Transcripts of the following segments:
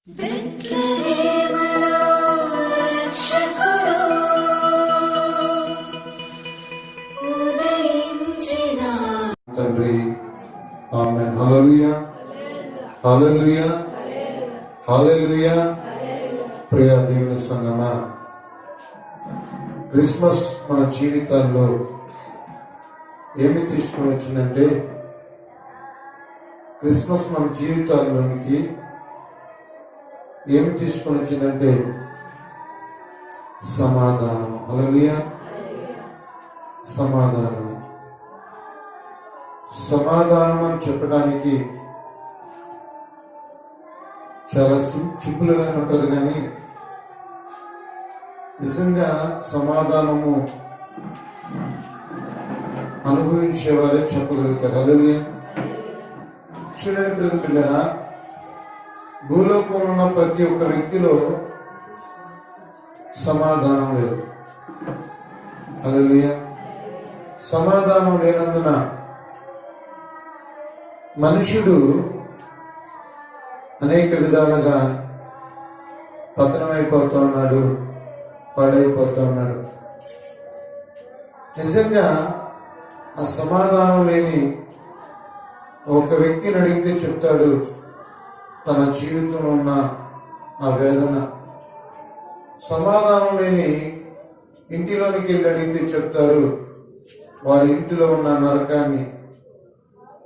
తండ్రి ఆమేన్. హల్లెలూయా హల్లెలూయా హల్లెలూయా. ప్రియ దేవుని సంగమా, క్రిస్మస్ మన జీవితాల్లో ఏమి తీసుకుని వచ్చిందంటే, క్రిస్మస్ మన జీవితాల్లోనికి ఏమి తీసుకొని వచ్చిందంటే సమాధానము. హల్లెలూయా. సమాధానము సమాధానం అని చెప్పడానికి చాలా సింపుల్గానే ఉంటుంది, కానీ నిజంగా సమాధానము అనుభవించేవారే చెప్పగలుగుతారు. హల్లెలూయా. చూడండి ప్రియమైన పిల్లరా, భూలోకంలో ఉన్న ప్రతి ఒక్క వ్యక్తిలో సమాధానం లేదు. హల్లెలూయా. సమాధానం లేనందున మనుషుడు అనేక విధాలుగా పతనమైపోతూ ఉన్నాడు, పాడైపోతూ ఉన్నాడు. నిజంగా ఆ సమాధానం లేని ఒక వ్యక్తిని అడిగితే చెప్తాడు తన జీవితంలో ఉన్న ఆ వేదన. సమాధానం లేని ఇంటిలోనికి వెళ్ళి అడిగితే చెప్తారు వారి ఇంటిలో ఉన్న నరకాన్ని.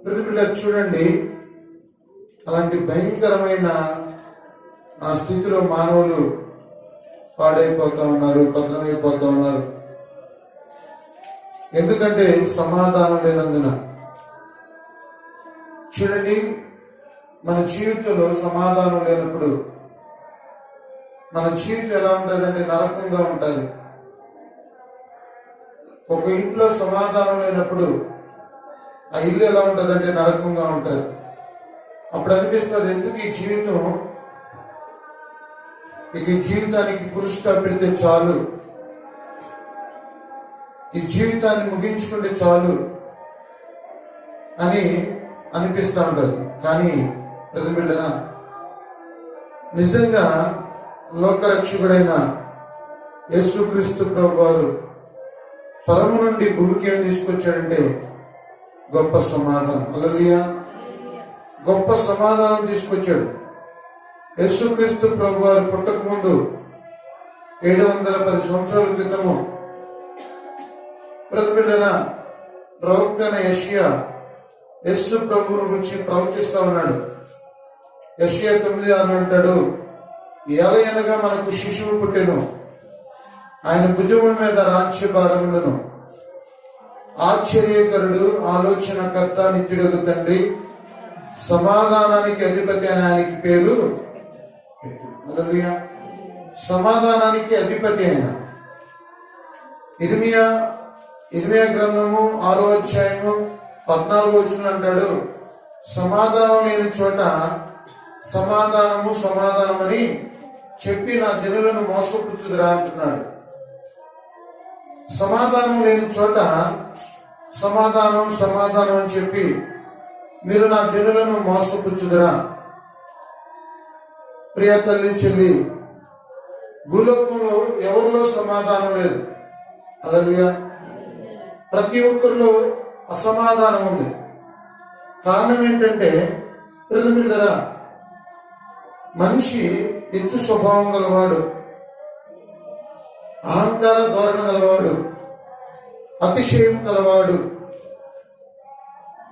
ప్రతిపిల్లలు చూడండి, అలాంటి భయంకరమైన ఆ స్థితిలో మానవులు పాడైపోతూ ఉన్నారు, పతనమైపోతూ ఉన్నారు. ఎందుకంటే సమాధానం లేనందున. చూడండి, మన జీవితంలో సమాధానం లేనప్పుడు మన జీవితం ఎలా ఉంటుందంటే నరకంగా ఉంటుంది. ఒక ఇంట్లో సమాధానం లేనప్పుడు ఆ ఇల్లు ఎలా ఉంటుందంటే నరకంగా ఉంటుంది. అప్పుడు అనిపిస్తుంది, ఎందుకు ఈ జీవితం, ఇక ఈ జీవితానికి పురుషుట పెడితే చాలు, ఈ జీవితాన్ని ముగించుకుంటే చాలు అని అనిపిస్తూ ఉంటుంది. కానీ ప్రతిబిడ్డనా, నిజంగా లోకరక్షకుడైన యేసుక్రీస్తు ప్రభువారు పరము నుండి భూమికి ఏం తీసుకొచ్చాడంటే గొప్ప సమాధానం. హల్లెలూయా. గొప్ప సమాధానం తీసుకొచ్చాడు. యేసుక్రీస్తు ప్రభువారు పుట్టక ముందు 710 సంవత్సరాల క్రితము ప్రతిబిడ్డన ప్రవక్త అయిన యెషయా యేసు ప్రభువును గురించి ప్రవచిస్తా ఉన్నాడు. యెషయా 9:6 అంటాడు, ఎలయనగా మనకు శిశువు పుట్టెను, ఆయన భుజముల మీద రాజ్యభారములను, ఆశ్చర్యకరుడు, ఆలోచనకర్త, నిత్యుడగు తండ్రి, సమాధానానికి అధిపతి అని ఆయనకి పేరు. హల్లెలూయా. సమాధానానికి అధిపతి ఆయన. ఇర్మియా గ్రంథము 6వ అధ్యాయము 14వ వచనం అంటాడు, సమాధానం లేని చోట సమాధానము సమాధానమని చెప్పి నా జనులను మోసపుచ్చుదురా అంటున్నాడు. సమాధానం లేని చోట సమాధానం సమాధానం అని చెప్పి మీరు నా జనులను మోసపుచ్చుదురా. ప్రియ తల్లి, చెల్లి, భూలోకంలో ఎవరిలో సమాధానం లేదు. హల్లెలూయా. ప్రతి ఒక్కరిలో అసమాధానం ఉంది. కారణం ఏంటంటే ప్రతిబిడ్డరా, మనిషి హెచ్చు స్వభావం గలవాడు, అహంకార ధోరణ గలవాడు, అతిశయం గలవాడు.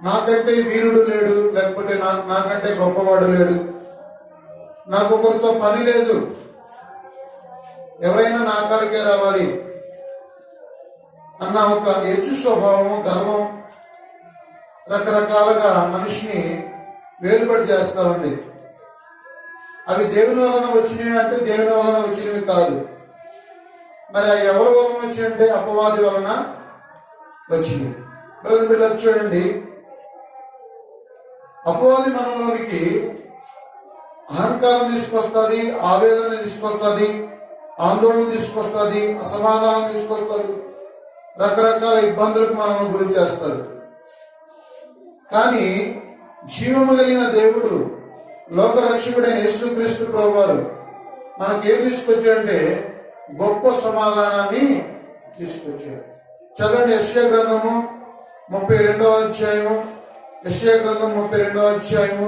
నాకంటే వీరుడు లేడు, లేకపోతే నాకంటే గొప్పవాడు లేడు, నాకు ఒకరితో పని లేదు, ఎవరైనా నా కాడికే రావాలి అన్న ఒక హెచ్చు స్వభావం, గర్వం రకరకాలుగా మనిషిని వేలుబడి చేస్తా ఉంది. అవి దేవుని వలన వచ్చినవి అంటే దేవుని వలన వచ్చినవి కాదు. మరి అవి ఎవరి వలన వచ్చినంటే అపవాది వలన వచ్చినవి. పిల్లలు చూడండి, అపవాది మనలోనికి అహంకారం తీసుకొస్తుంది, ఆవేదన తీసుకొస్తుంది, ఆందోళన తీసుకొస్తుంది, అసమాధానం తీసుకొస్తుంది, రకరకాల ఇబ్బందులకు మనం గురి చేస్తారు. కానీ జీవము కలిగిన దేవుడు లోక రక్షకుడైన యేసుక్రీస్తు ప్రభువారు మనకేం తీసుకొచ్చాడంటే గొప్ప సమాధానాన్ని తీసుకొచ్చాడు. చదవండి యెషయా గ్రంథము 32వ అధ్యాయము. యెషయా గ్రంథం 32వ అధ్యాయము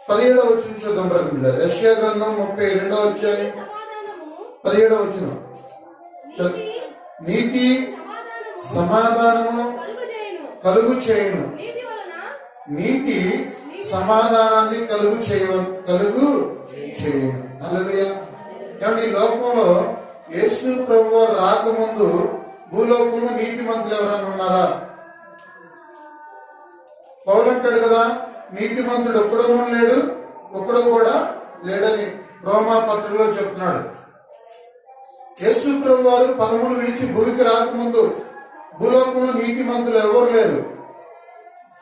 17వ వచనం చూద్దాం బ్రదర్. యెషయా గ్రంథం 32వ అధ్యాయం 17వ వచనం. నీతి సమాధానము కలుగు చేయును. నీతి సమాధానాన్ని కలుగు చేయును. హల్లెలూయా. ఈ లోకంలో యేసు ప్రభువు రాకముందు భూలోకంలో నీతిమంతులు ఎవరైనా ఉన్నారా? పౌలు అంటాడు కదా, నీతిమంతుడు ఒక్కడో లేడు, ఒక్కడో కూడా లేడని రోమా పత్రికలో చెప్తున్నాడు. యేసు ప్రభు వారు పరమును విడిచి భూమికి రాకముందు భూలోకంలో నీతిమంతులు ఎవరు లేరు.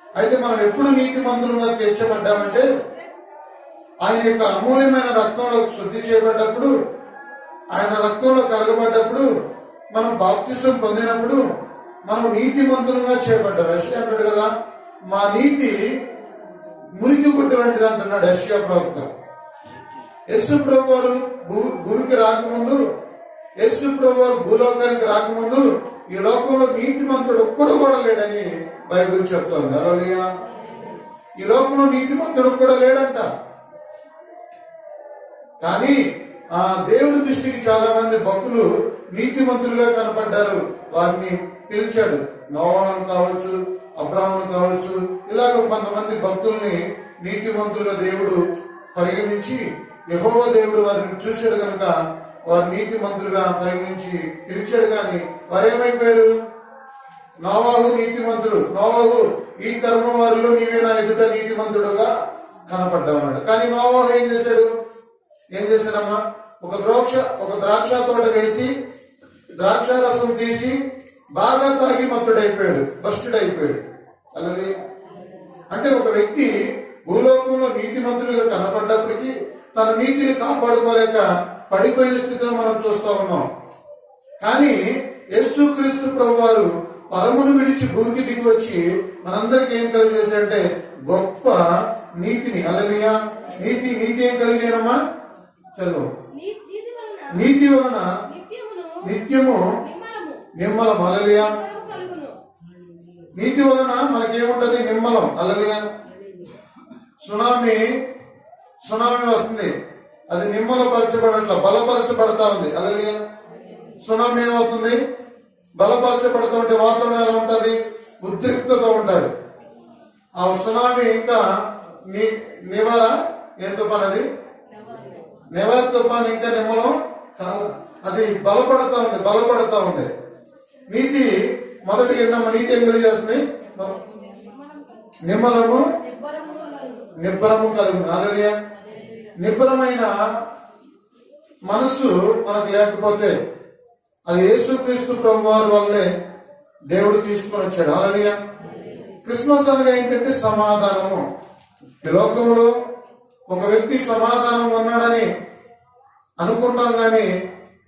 అయితే మనం ఎప్పుడు నీతిమంతులుగా తీర్చబడ్డామంటే ఆయన యొక్క అమూల్యమైన రక్తంలో శుద్ధి చేయబడ్డప్పుడు, ఆయన రక్తంలో కడగబడ్డప్పుడు, మనం బాప్తిసం పొందినప్పుడు మనం నీతిమంతులుగా చేయబడ్డాం. యెషయా అంటాడు కదా, మా నీతి మురికి గుడ్డ వంటిది అంటున్నాడు యెషయా ప్రవక్త. యేసు ప్రభు వారు భూమికి రాకముందు, యేసు ప్రభు వారు భూలోకానికి రాకముందు ఈ లోకంలో నీతిమంతుడు ఒక్కడు కూడా లేడని బైబిల్ చెప్తోంది. హల్లెలూయా. ఈ లోకంలో నీతిమంతుడు ఒక్కడు లేడంట. కానీ దేవుడి దృష్టికి చాలా మంది భక్తులు నీతిమంతులుగా కనపడ్డారు. వారిని పిలిచాడు. నోవాను కావచ్చు, అబ్రాహామును కావచ్చు, ఇలాగ కొంతమంది భక్తుల్ని నీతిమంతులుగా దేవుడు పరిగణించి, యెహోవా దేవుడు వారిని చూశాడు కనుక వారు నీతిమంతులుగా పరిగణించి పిలిచాడు. కానీ వారేమైపోయారు? నోవాహు నీతిమంతుడు, నోవాహు ఈ తరం వారిలో నీవే నా ఎదుట నీతిమంతుడుగా కనపడ్డావు అన్నాడు. కానీ నోవాహు ఏం చేశాడమ్మా? ఒక ద్రాక్ష తోట వేసి ద్రాక్ష రసం తీసి బాగా తాగి మత్తుడైపోయాడు, భ్రష్టుడైపోయాడు. అలాగే అంటే ఒక వ్యక్తి భూలోకంలో నీతిమంతులుగా కనపడ్డప్పటికీ తన నీతిని కాపాడుకోలేక పడిపోయిన స్థితిలో మనం చూస్తూ ఉన్నాం. కానీ యేసుక్రీస్తు ప్రభువారు పరమును విడిచి భూమికి దిగి వచ్చి మనందరికీ ఏం కలిగజేశాడంటే గొప్ప నీతిని. హల్లెలూయా. నీతి ఏం కలిగేనమ్మా? చదువు. నీతి వలన నిత్యము నిమ్మలం. హల్లెలూయా. నీతి వలన మనకేముంటది? నిమ్మలం. హల్లెలూయా. సునామీ వస్తుంది, అది నిమ్మలపరచబడట్ల బలపరచబడతా ఉంది. హల్లెలూయా. సునామీ ఏమవుతుంది? బలపరచబడుతూ ఉంటే వాతావరణం ఎలా ఉంటుంది? ఉద్రిక్తతో ఉంటారు. ఆ సునామీ ఇంకా నివర ఏం తుఫాన్? అది నివర తుఫాన్. ఇంకా నిమ్మలం కాదు, అది బలపడతా ఉంది. నీతి మొదటి నీతి ఏం కలిగేస్తుంది? నిబ్బరము కలుగును. హల్లెలూయా. నిబ్బరమైన మనస్సు మనకు లేకపోతే అది యేసుక్రీస్తు ప్రభువారి వల్లే దేవుడు తీసుకొని వచ్చాడు. హల్లెలూయా. క్రిస్మస్ అనగా ఏంటంటే సమాధానము. ఈ లోకంలో ఒక వ్యక్తి సమాధానం ఉన్నాడని అనుకుంటాం, కానీ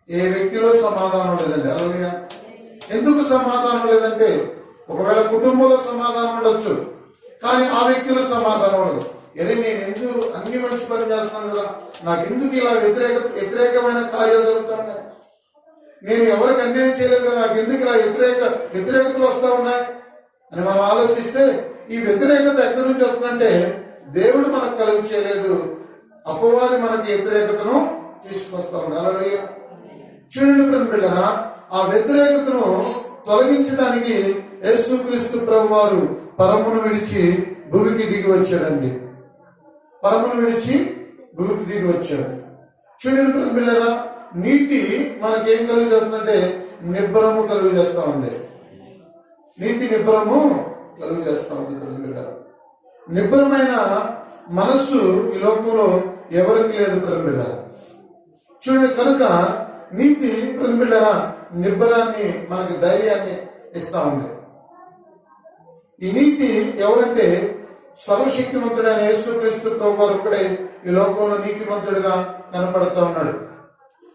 ఏ వ్యక్తిలో సమాధానం లేదండి. హల్లెలూయా. ఎందుకు సమాధానం లేదంటే ఒకవేళ కుటుంబంలో సమాధానం ఉండొచ్చు, కానీ ఆ వ్యక్తిలో సమాధానం ఉండదు. నేను ఎందుకు అన్ని మంచి పని చేస్తున్నాను కదా, నాకు ఎందుకు ఇలా వ్యతిరేకమైన కార్యాలు జరుగుతున్నాయి? నేను ఎవరికి అన్యాయం చేయలేదు కదా, నాకు ఎందుకు ఇలా వ్యతిరేకతలు వస్తూ ఉన్నాయి అని మనం ఆలోచిస్తే ఈ వ్యతిరేకత ఎక్కడి నుంచి వస్తుందంటే దేవుడు మనకు కలుగు చేయలేదు, అపవాది మనకి వ్యతిరేకతను తీసుకొస్తా ఉంది. హల్లెలూయా. చూడండి బిడ్డలారా, ఆ వ్యతిరేకతను తొలగించడానికి యేసుక్రీస్తు ప్రభువారు పరమును విడిచి భూమికి దిగి వచ్చాడండి. పరమును విడిచి భూమికి దిగి వచ్చాడు. చూడండి బిడ్డలారా, నీతి మనకేం కలుగు చేస్తుందంటే నిబ్బరము కలుగు చేస్తా ఉంది. నీతి నిబ్బరము కలుగు చేస్తా ఉంది. నిబ్బరమైన మనస్సు ఈ లోకంలో ఎవరికి లేదు బిడ్డలారా. చూడండి, కనుక నీతి బిడ్డలారా నిబ్బరాన్ని, మనకి ధైర్యాన్ని ఇస్తా ఉంది. ఈ నీతి ఎవరంటే సర్వశక్తిమంతుడైన యేసుక్రీస్తు ప్రభువారు ఒక్కడే ఈ లోకంలో నీతిమంతుడిగా కనపడుతూ ఉన్నాడు.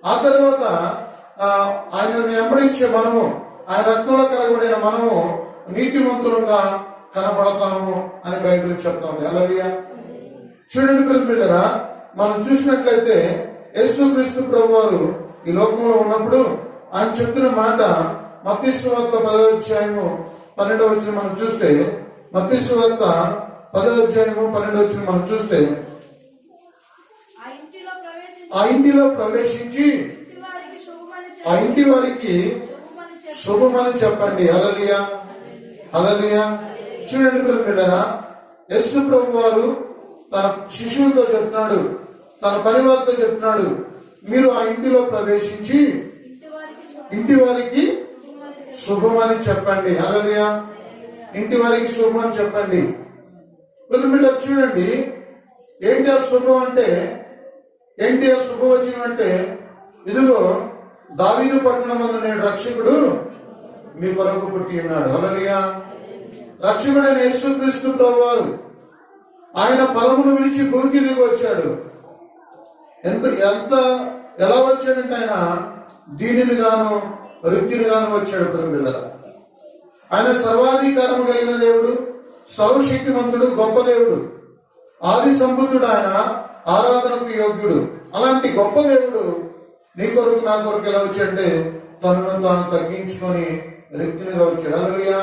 ఆ తర్వాత ఆయనను వెంబడించే మనము, ఆయన రక్తంలో కలగబడిన మనము నీతిమంతులుగా కనపడతాము అని బైబిల్ చెప్తా ఉంది. హల్లెలూయా. చూడండి ప్రియమిత్రులారా, మనం చూసినట్లయితే యేసుక్రీస్తు ప్రభువారు ఈ లోకంలో ఉన్నప్పుడు ఆయన చెప్తున్న మాట మత్తయి సువార్త 10వ అధ్యాయము 12వ వచనం మనం చూస్తే, మత్తయి సువార్త 10వ అధ్యాయము 12వ వచనం మనం చూస్తే, ఆ ఇంటిలో ప్రవేశించి ఆ ఇంటి వారికి శుభమని చెప్పండి. హల్లెలూయా, హల్లెలూయా. చూడండి ప్రియమిత్రులారా, యేసు ప్రభువారు తన శిష్యులతో చెప్తున్నాడు, తన పరివారంతో చెప్తున్నాడు, మీరు ఆ ఇంటిలో ప్రవేశించి ఇంటి వారికి శుభమని చెప్పండి. హల్లెలూయా, ఇంటి వారికి శుభమని చెప్పండి. మీరు చూడండి, ఏంటి ఆ శుభం అంటే, ఏంటి ఆ శుభవచనం అంటే, ఇదిగో దావీదు పట్టణమందు నేడు రక్షకుడు మీ కొరకు పుట్టి ఉన్నాడు. హల్లెలూయా. రక్షకుడైన యేసుక్రీస్తు ప్రభువారు ఆయన పరమును విడిచి భూమికి దిగి వచ్చాడు. ఎలా వచ్చాడంటే ఆయన దీనిని గాను వృత్తిని గాను వచ్చాడు. ప్రియమిత్రులారా, ఆయన సర్వాధికారం కలిగిన దేవుడు, సర్వశక్తిమంతుడు, గొప్ప దేవుడు, ఆది సంబుద్ధుడు, ఆయన ఆరాధనకు యోగ్యుడు. అలాంటి గొప్ప దేవుడు నీ కొరకు నా కొరకు ఎలా వచ్చాడంటే తనను తాను తగ్గించుకొని వ్యక్తినిగా వచ్చాడు. హల్లెలూయా.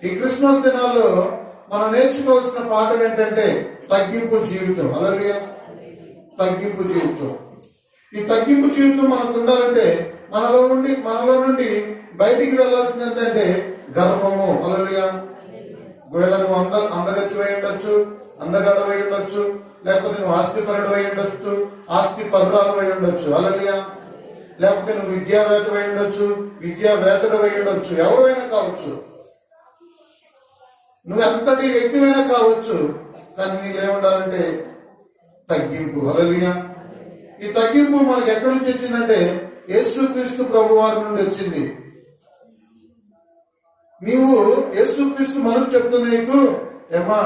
ఈ క్రిస్మస్ దినాల్లో మనం నేర్చుకోవాల్సిన పాఠం ఏంటంటే తగ్గింపు జీవితం. హల్లెలూయా, తగ్గింపు జీవితం. ఈ తగ్గింపు జీవితం మనకు ఉండాలంటే మనలో నుండి బయటికి వెళ్ళాల్సింది ఏంటంటే గర్వము. హల్లెలూయా. ఒకవేళ నువ్వు అందగత్తి అయి ఉండొచ్చు, అందగాడు అయి ఉండొచ్చు, లేకపోతే నువ్వు ఆస్తిపరుడు అయి ఉండొచ్చు, ఆస్తి పరురాలు అయి ఉండొచ్చు. హల్లెలూయా. లేకపోతే నువ్వు విద్యావేత్త అయి ఉండొచ్చు, విద్యావేత్తడు అయి ఉండొచ్చు, ఎవరైనా కావచ్చు, నువ్వు ఎంతటి వ్యక్తివైనా కావచ్చు, కానీ నీళ్ళేముండాలంటే తగ్గింపు. హల్లెలూయా. ఈ తగ్గింపు మనకి ఎక్కడి నుంచి వచ్చిందంటే యేసుక్రీస్తు ప్రభువారి నుండి వచ్చింది. నీవు యేసుక్రీస్తు మనసు చెప్తుంది నీకు, ఏమా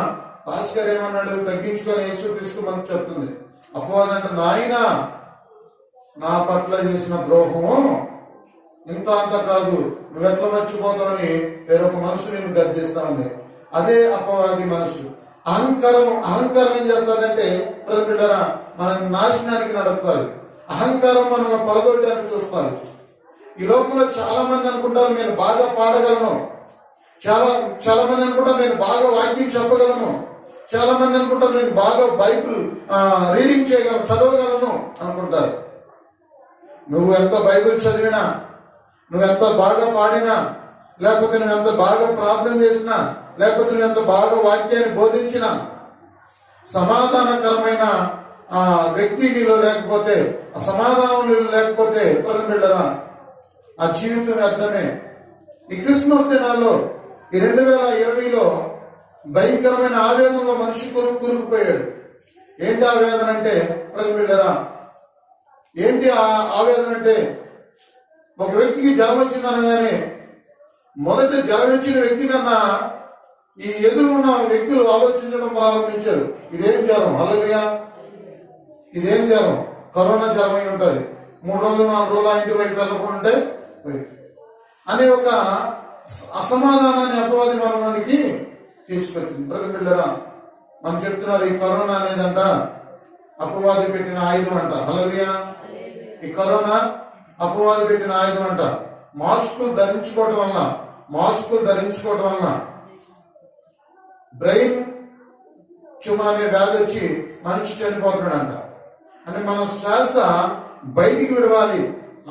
భాస్కర్ ఏమన్నాడు, తగ్గించుకొని యేసుక్రీస్తు మనసు చెప్తుంది. అపవాదంటే నాయన నా పట్ల చేసిన ద్రోహము ఇంత అంత కాదు, నువ్వెట్లా మర్చిపోతావని వేరొక మనసు నేను గర్దిస్తా ఉంది. అదే అపవాది మనసు. అహంకారం ఏం చేస్తాదంటే ప్రజల మన నాశనానికి నడుపుతారు. అహంకారం మనల్ని పడగొట్టడానికి చూస్తారు. ఈ లోకంలో చాలా మంది అనుకుంటారు నేను బాగా పాడగలను, చాలా మంది అనుకుంటారు నేను బాగా వాక్యం చెప్పగలను, చాలా మంది అనుకుంటారు నేను బాగా బైబిల్ రీడింగ్ చేయగలను, చదవగలను అనుకుంటారు. నువ్వు ఎంత బైబిల్ చదివినా, నువ్వు ఎంత బాగా పాడినా, లేకపోతే నువ్వు ఎంత బాగా ప్రార్థన చేసినా, లేకపోతే నువ్వు ఎంత బాగా వాక్యాన్ని బోధించినా, సమాధానకరమైన వ్యక్తి నీలో లేకపోతే, ఆ సమాధానం నీలో లేకపోతే బిడ్డరా ఆ జీవితం అర్థమే. ఈ క్రిస్మస్ దినాల్లో ఈ 2020లో భయంకరమైన ఆవేదనలో మనిషి కూరుకుపోయాడు. ఏంటి ఆవేదన అంటే బిడ్డరా, ఏంటి ఆవేదన అంటే, ఒక వ్యక్తికి జ్వరం వచ్చిందనగానే మొదట జ్వరం వచ్చిన వ్యక్తి కన్నా ఈ ఎదురు ఉన్న వ్యక్తులు ఆలోచించడం ప్రారంభించారు. ఇదేం జ్వరం? హల్లెలూయా. ఇదేం జ్వరం? కరోనా జ్వరం అయి ఉంటుంది. 3 రోజులు 4 రోజులు ఇంటి వైపు వెళ్ళకుండా అనే ఒక అసమాధానాన్ని అపవాది మనలోనికి తీసుకొచ్చింది. బిడ్డరా, మనం చెప్తున్నారు ఈ కరోనా అనేదంట అపవాది పెట్టిన ఆయుధం అంట. హల్లెలూయా. ఈ కరోనా అపవాది పెట్టిన ఆయుధం అంట. మాస్కులు ధరించుకోవటం వలన బ్రెయిన్ ట్యూమర్ అనే వ్యాధి వచ్చి మనిషి చనిపోతున్నాడంట. అంటే మనం శ్వాస బయటికి విడవాలి,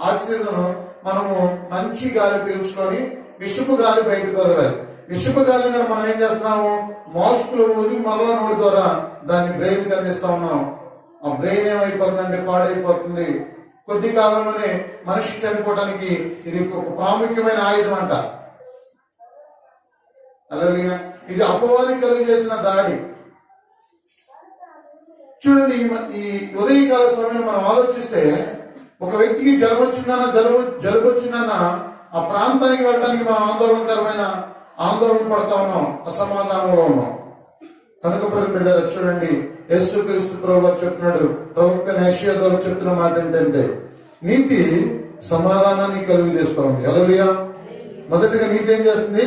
ఆక్సిజన్ మనము మంచి గాలి పీల్చుకొని విషపు గాలి బయటకు వదలాలి. విషపు గాలి కనుక మనం ఏం చేస్తున్నాము, మాస్కులు ఊది మరల నోటి ద్వారా దాన్ని బ్రెయిన్కి అందిస్తా ఉన్నాం. ఆ బ్రెయిన్ ఏమైపోతుందంటే పాడైపోతుంది. కొద్ది కాలంలోనే మనిషి చనిపోవడానికి ఇది ఒక ప్రాముఖ్యమైన ఆయుధం అంట. అలాగే ఇది అపవాది కలిగి చేసిన దాడి. చూడండి, ఈ ఉదయకాల సమయంలో మనం ఆలోచిస్తే ఒక వ్యక్తికి జ్వరం వచ్చిందన్న, జలుబు వచ్చిందన్న ఆ ప్రాంతానికి వెళ్ళడానికి మనం ఆందోళన పడతా ఉన్నాం, అసమాధానంలో ఉన్నాం. కనుక బిడ్డలు చూడండి, యేసుక్రీస్తు ప్రభువు చెప్తున్నాడు, ప్రవక్త యెషయా ద్వారా చెప్తున్న మాట ఏంటంటే నీతి సమాధానాన్ని కలుగు చేస్తూ ఉంది. హల్లెలూయా. మొదటిగా నీతి ఏం చేస్తుంది?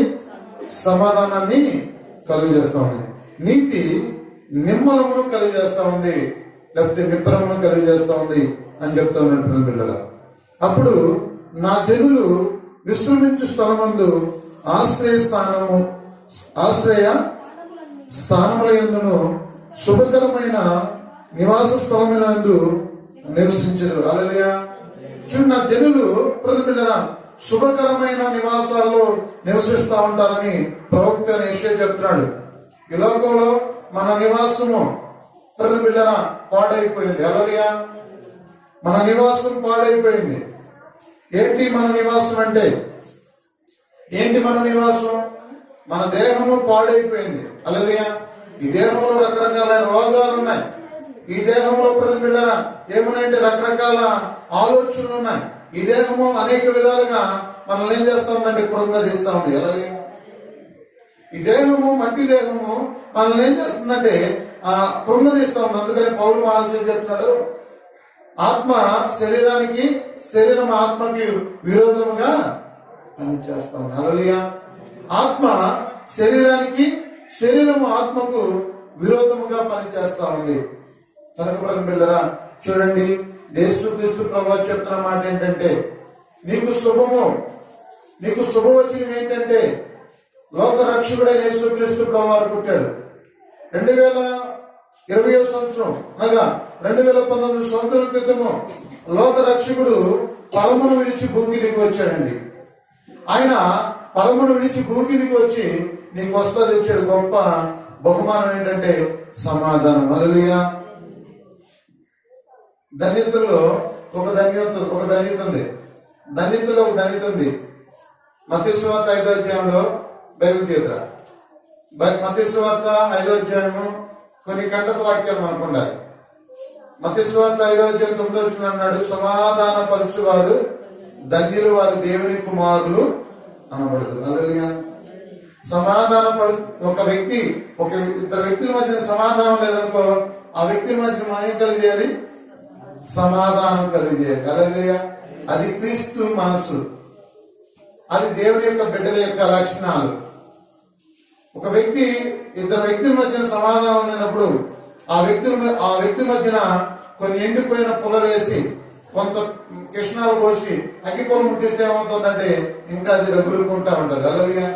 సమాధానాన్ని కలుగు చేస్తూ ఉంది. నీతి నిమ్మలమును కలిగజేస్తా ఉంది, లేకపోతే నిబ్బరమును కలిగజేస్తా ఉంది అని చెప్తా ఉన్నట్టు పిల్లల. అప్పుడు నా జనులు విశ్రమించు స్థలమందు ఆశ్రయ స్థానముల యందును శుభకరమైన నివాస స్థలములందు నివసించరు. హల్లెలూయా. చిన్న జనులు పిల్లల శుభకరమైన నివాసాల్లో నివసిస్తా ఉంటారని ప్రవక్త యెషయా చెప్తున్నాడు. ఈ లోకంలో మన నివాసము పిల్లల పాడైపోయింది. హల్లెలూయా. మన నివాసం పాడైపోయింది. ఏంటి మన నివాసం అంటే? ఏంటి మన నివాసం? మన దేహము పాడైపోయింది. హల్లెలూయా. ఈ దేహంలో రకరకాల రోగాలు ఉన్నాయి. ఈ దేహంలో పిల్లల ఏమనంటే రకరకాల ఆలోచనలు ఉన్నాయి. ఈ దేహము అనేక విధాలుగా మనల్ని ఏం చేస్తా ఉందంటే కృంగదీస్తా ఉంది. అలాగే ఈ దేహము, మట్టి దేహము మనల్ని ఏం చేస్తుందంటే కృంగదీస్తా ఉంది. అందుకని పౌలు మహాశయుడు చెప్తున్నాడు, ఆత్మ శరీరానికి, శరీరం ఆత్మకి విరోధముగా పనిచేస్తా ఉంది. హల్లెలూయా. ఆత్మ శరీరానికి, శరీరము ఆత్మకు విరోధముగా పనిచేస్తా ఉంది. కనుక పిల్లరా చూడండి, యేసుక్రీస్తు ప్రభువు చెప్తున్న మాట ఏంటంటే, నీకు శుభవచనం ఏంటంటే లోక రక్షకుడైన యేసుక్రీస్తు ప్రభువు పుట్టాడు. 2020 సంవత్సరం అనగా 2019 సంవత్సరాల క్రితము లోక రక్షకుడు పరమును విడిచి భూకి దిగి వచ్చాడండి. ఆయన పరమును విడిచి భూకి దిగి వచ్చి నీకు వస్తా తెచ్చాడు. గొప్ప బహుమానం ఏంటంటే సమాధానం. హల్లెలూయా. ధన్యతల్లో ఒక ధన్యత ఉంది. ధన్యతలో ఒక ధన్యత ఉంది. మత్తయి సువార్త 5వ అధ్యాయంలో బైబిల్ తీద్రా. మత్తయి సువార్త 5వ అధ్యాయము కొన్ని కంటక వాక్యాలు మనకు ఉండాలి. మత్తయి సువార్త 5వ అధ్యాయం 9వ వచనం అన్నాడు, సమాధాన పరచువారు ధన్యులు, వారు దేవుని కుమారులు అనబడదు. హల్లెలూయా. ఒక ఇద్దరు వ్యక్తుల మధ్యన సమాధానం లేదనుకో, ఆ వ్యక్తుల మధ్యన మనం కలిగేయాలి, సమాధానం కలిగేయాలి. హల్లెలూయా. అది క్రీస్తు మనస్సు, అది దేవుని యొక్క బిడ్డల యొక్క లక్షణాలు. ఇద్దరు వ్యక్తుల మధ్యన సమాధానం లేనప్పుడు ఆ వ్యక్తి మధ్యన కొన్ని ఎండిపోయిన పుల్లలేసి కొంత కిష్ణాలు పోసి అగ్గిపొల ముట్టిస్తే ఏమవుతుందంటే ఇంకా అది రగులుకుంటా ఉంటది. హల్లెలూయా.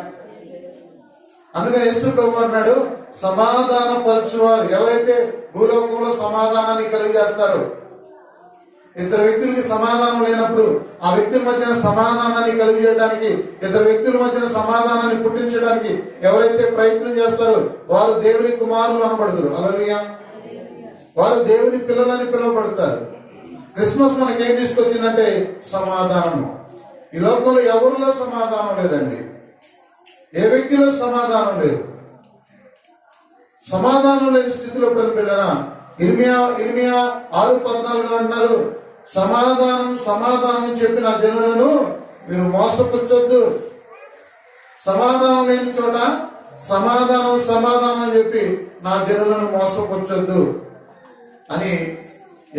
అందుకని యేసు ప్రభు అన్నాడు, సమాధాన పరచువారు ఎవరైతే భూలోకంలో సమాధానాన్ని కలిగజేస్తారో, ఇద్దరు వ్యక్తులకి సమాధానం లేనప్పుడు ఆ వ్యక్తుల మధ్యన సమాధానాన్ని కలిగజేయడానికి, ఇద్దరు వ్యక్తుల మధ్యన సమాధానాన్ని పుట్టించడానికి ఎవరైతే ప్రయత్నం చేస్తారో వారు దేవుని కుమారులు అనబడతారు. హల్లెలూయా. వారు దేవుని పిల్లలని పిలువబడతారు. క్రిస్మస్ మనకి ఏం తీసుకొచ్చిందంటే సమాధానము. ఈ లోకంలో ఎవరిలో సమాధానం లేదండి. ఏ వ్యక్తిలో సమాధానం లేదు. సమాధానం లేని స్థితిలో పిల్లరా ఇర్మియా 6:14 అన్నారు, సమాధానం చెప్పిన జనులను మీరు మోసపుచ్చొద్దు. సమాధానం లేని చోట సమాధానం అని చెప్పి నా జనులను మోసపుచ్చొద్దు అని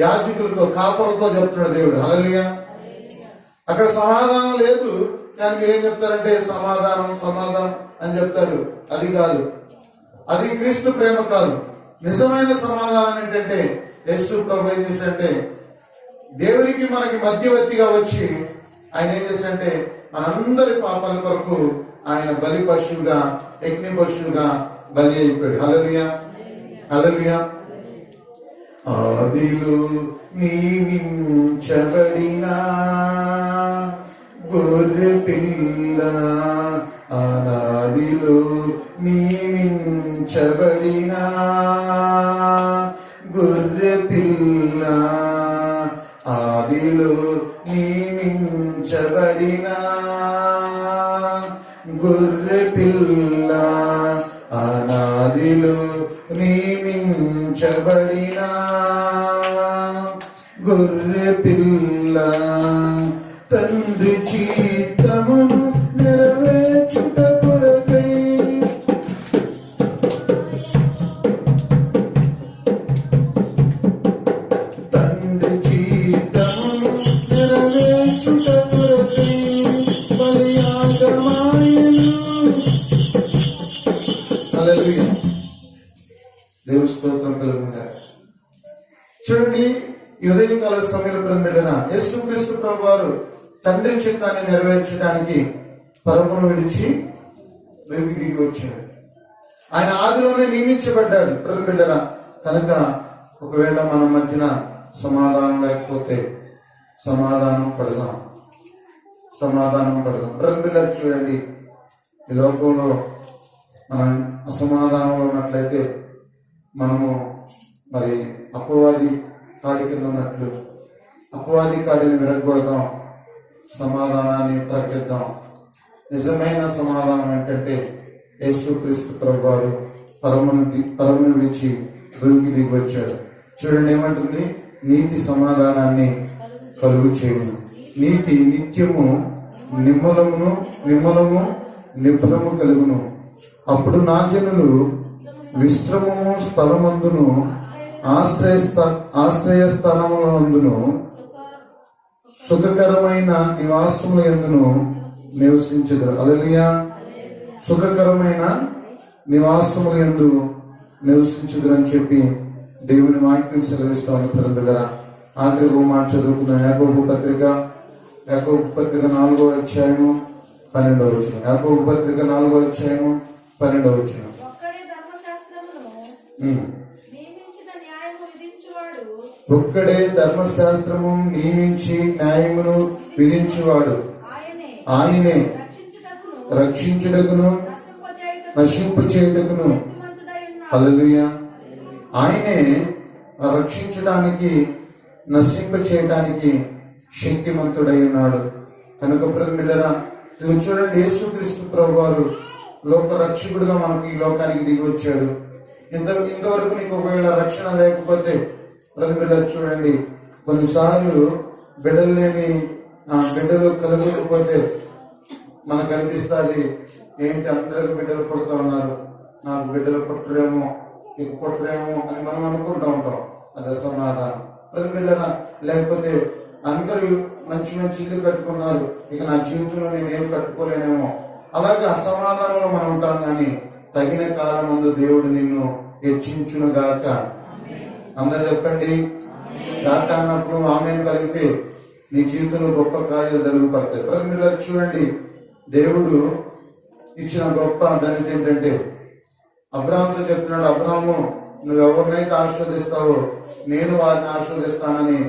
యాజకులతో, కాపరులతో చెప్తున్నాడు దేవుడు. హల్లెలూయా. అక్కడ సమాధానం లేదు, కానీ మీరేం చెప్తారంటే సమాధానం అని చెప్తారు. అది కాదు, అది క్రీస్తు ప్రేమ కాదు. నిజమైన సమాధానం ఏంటంటే యేసు ప్రభు ఏం చేశాడంటే దేవునికి మనకి మధ్యవర్తిగా వచ్చి ఆయన ఏం చేశాడంటే మనందరి పాపాల కొరకు ఆయన బలి పశువుగా, యజ్ఞ పశువుగా బలి అయిపోయాడు. హల్లెలూయా. హల్లెలూయా. ఆదిలో నియమించబడిన గొర్రె పిల్ల, అనాదిలో నియమించబడిన గొర్రె పిల్ల, ఆదిలో నియమించబడిన గొర్రె పిల్ల, అనాదిలో నియమించబడిన గొర్రె పిల్ల, తండ్రి చిత్తమును నెరవేర్చుట కొరకై బలియాగమాయెను. హల్లెలూయా. దేవుని చూడండి, ఉదయకాల సమయంలో వెళ్ళిన యేసుక్రీస్తు ప్రభు వారు తండ్రి చిత్తాన్ని నెరవేర్చడానికి పరమును విడిచి వెలికి దిగి వచ్చాడు. ఆయన ఆదిలోనే నియమించబడ్డాడు ప్రతిబిడ్డన. కనుక ఒకవేళ మన మధ్యన సమాధానం లేకపోతే సమాధానం పడదాం. ప్రతిబిడ్డలు చూడండి, ఈ లోకంలో మనం అసమాధానంలో ఉన్నట్లయితే మనము మరి అపవాది కాడి కింద ఉన్నట్లు అపవాది కాడిని విరగొడదాం, సమాధానాన్ని ప్రకటిద్దాం. నిజమైన సమాధానం ఏంటంటే యేసుక్రీస్తు ప్రభు వారు పరమును విడిచి భూమికి దిగి వచ్చాడు. చూడండి ఏమంటుంది, నీతి సమాధానాన్ని కలుగు చేయును, నీతి నిత్యము నిమ్మలము కలుగును. అప్పుడు నా జనులు విశ్రమము స్థలమందును ఆశ్రయ స్థలములందును సుఖకరమైన నివాసముల యందును నివసించెదరు. హల్లెలూయా. సుఖకరమైన నివాసముల యందు నివసించెదరు అని చెప్పి దేవుని వాక్యం సెలవిస్తామని ప్రజలుగా ఆఖరి మాట చదువుకున్న యాకోబు పత్రిక 4వ అధ్యాయము 12వ వచనం. యాకోబు పత్రిక 4వ అధ్యాయము 12వ వచనం. ఒక్కడే ధర్మశాస్త్రము నియమించి న్యాయమును విధించువాడు ఆయనే రక్షించుటకును నశింపచేయుటకును. హల్లెలూయా. ఆయనే రక్షించడానికి నశింపచేయడానికి శక్తిమంతుడై ఉన్నాడు. కనుక ప్రియమైన ఇది చూడండి, యేసుక్రీస్తు ప్రభు వారు లోక రక్షకుడుగా మనకు ఈ లోకానికి దిగి వచ్చాడు. ఇంతవరకు నీకు ఒకవేళ రక్షణ లేకపోతే ప్రతిబిడ్డలు చూడండి, కొన్నిసార్లు బిడ్డలు లేని బిడ్డలు కలగకపోతే మనకు అనిపిస్తుంది, ఏంటి అందరికి బిడ్డలు పుడుతూ ఉన్నారు, నాకు బిడ్డలు పుట్టరేమో నీకు పుట్టరేమో అని మనం అనుకుంటూ ఉంటాం. అది సమాధానం. ప్రతిబిడ్డల లేకపోతే అందరూ మంచి ఇల్లు కట్టుకున్నారు, ఇక నా జీవితంలో నేనేం కట్టుకోలేనేమో, అలాగే అసమాధానంలో మనం ఉంటాం. కానీ తగిన కాలం ముందు దేవుడు నిన్ను హెచ్చించును గాక. అందరూ చెప్పండి గాక అన్నప్పుడు ఆమెను కలిగితే నీ జీవితంలో గొప్ప కార్యాలు జరుగుపడతాయి. ప్రతిబిడ్డలు చూడండి, దేవుడు ఇచ్చిన గొప్ప ధన్యత ఏంటంటే అబ్రాహాముతో చెప్తున్నాడు, అబ్రాహాము నువ్వు ఎవరినైతే ఆశీర్వదిస్తావో నేను వారిని ఆశీర్వదిస్తానని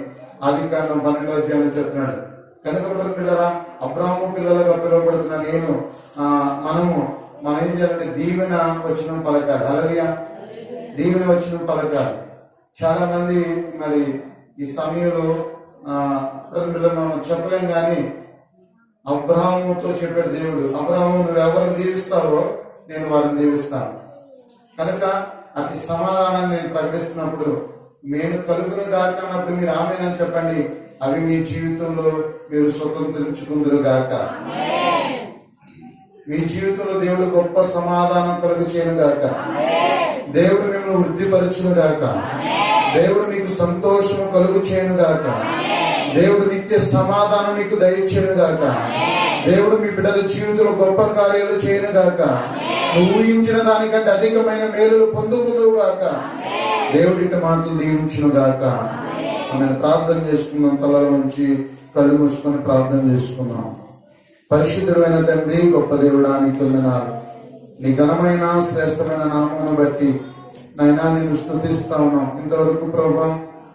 ఆదికాండం 12వ అధ్యాయంలో చెప్తున్నాడు. కనుక పిల్లరా, అబ్రాహాము పిల్లలుగా పిలువబడుతున్న మనం ఏం చేయాలంటే దీవెన వచనం పలకాలి. హల్లెలూయా. దీవెన వచనం పలకాలి. చాలా మంది మరి ఈ సమయంలో మనం చెప్పలేం, కానీ అబ్రాహాముతో చెప్పాడు దేవుడు, అబ్రాహాము నువ్వు ఎవరిని దీవిస్తావో నేను వారిని దీవిస్తాను. కనుక అతి సమాధానాన్ని నేను ప్రకటిస్తున్నప్పుడు నేను కలుగును గాక అన్నప్పుడు మీరు ఆమేనని చెప్పండి. అవి మీ జీవితంలో మీరు స్వతంత్రించుకుందరు గాక. మీ జీవితంలో దేవుడు గొప్ప సమాధానం కలుగు చేయను గాక. దేవుడు మిమ్మల్ని వృద్ధిపరచును గాక. దేవుడు మీకు సంతోషము కలుగు చేయను గాక. దేవుడు నిత్య సమాధానం మీకు దయచేయను గాక. దేవుడు మీ బిడ్డల జీవితంలో గొప్ప కార్యాలు చేయను గాక. నువ్వు ఊహించిన దానికంటే అధికమైన మేలులు పొందుకుందువు గాక. దేవుడి మాటలు దీవించును గాక. మనం ప్రార్థన చేసుకున్నాం. తలల నుంచి కళ్ళు మూసుకొని ప్రార్థన చేసుకున్నాం. పరిశుద్ధుడు అయిన తండ్రి, గొప్ప దేవుడా, నీకు వందనాలు. నీ ఘనమైన శ్రేష్టమైన నామమును బట్టి నాయనా నేను స్తుతిస్తా ఉన్నాం. ఇంతవరకు ప్రభా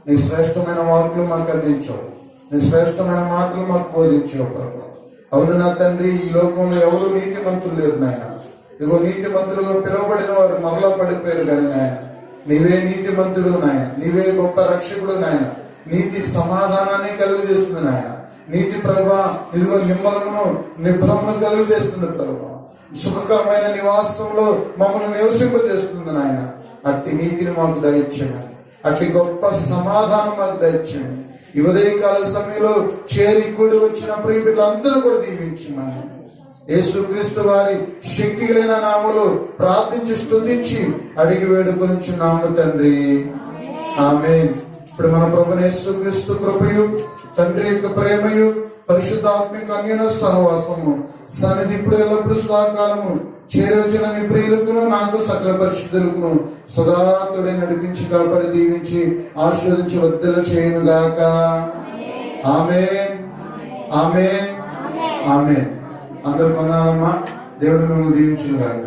నీ శ్రేష్టమైన వాక్కులు మాకు అందించావు, నీ శ్రేష్టమైన మాటలు మాకు బోధించావు ప్రభా. అవును నా తండ్రి, ఈ లోకంలో ఎవరు నీతిమంతులు లేరు నాయన. ఇదిగో నీతిమంతులుగా పిలువబడిన వారు మరలా పడిపోయారు. కానీ నాయన నీవే నీతిమంతుడు నాయన, నీవే గొప్ప రక్షకుడు నాయన. నీతి సమాధానాన్ని కలుగు చేస్తుంది నాయన. నీతి ప్రభా ఇదిగో నిబ్బరమును కలుగు చేస్తుంది ప్రభా. సుఖకరమైన నివాసంలో మమ్మల్ని నివసింపజేస్తుంది నాయన. అట్టి నీతిని మాకు దయచేయండి, అట్టి గొప్ప సమాధానం మాకు దయచేయండి. ఈ ఉదయకాల సమయంలో చేరి కూడి వచ్చిన ప్రియ బిడ్డలందరూ కూడా దీవించమని యేసుక్రీస్తు వారి శక్తి కలిగిన నామములో ప్రార్థించి స్తుతించి అడిగి వేడుకొనిచున్నాము తండ్రి, ఆమేన్. ఇప్పుడు మన ప్రభువైన యేసుక్రీస్తు కృపయు, తండ్రి యొక్క ప్రేమయు, పరిశుద్ధాత్మిక అన్యోన్య సహవాసము సన్నిధి ఇప్పుడు ఎల్లప్పుడు సదాకాలము చేరవచ్చిన నీ ప్రియులకును నాకు సకల పరిశుద్ధులకును సదా తోడే నడిపించి కాపాడి దీవించి ఆశీర్వదించి వద్దలు చేయను గాక. ఆమేన్, ఆమేన్, ఆమేన్. అందరు కొనాలమ్మా. దేవుడు మిమ్మల్ని దీవించును గాక.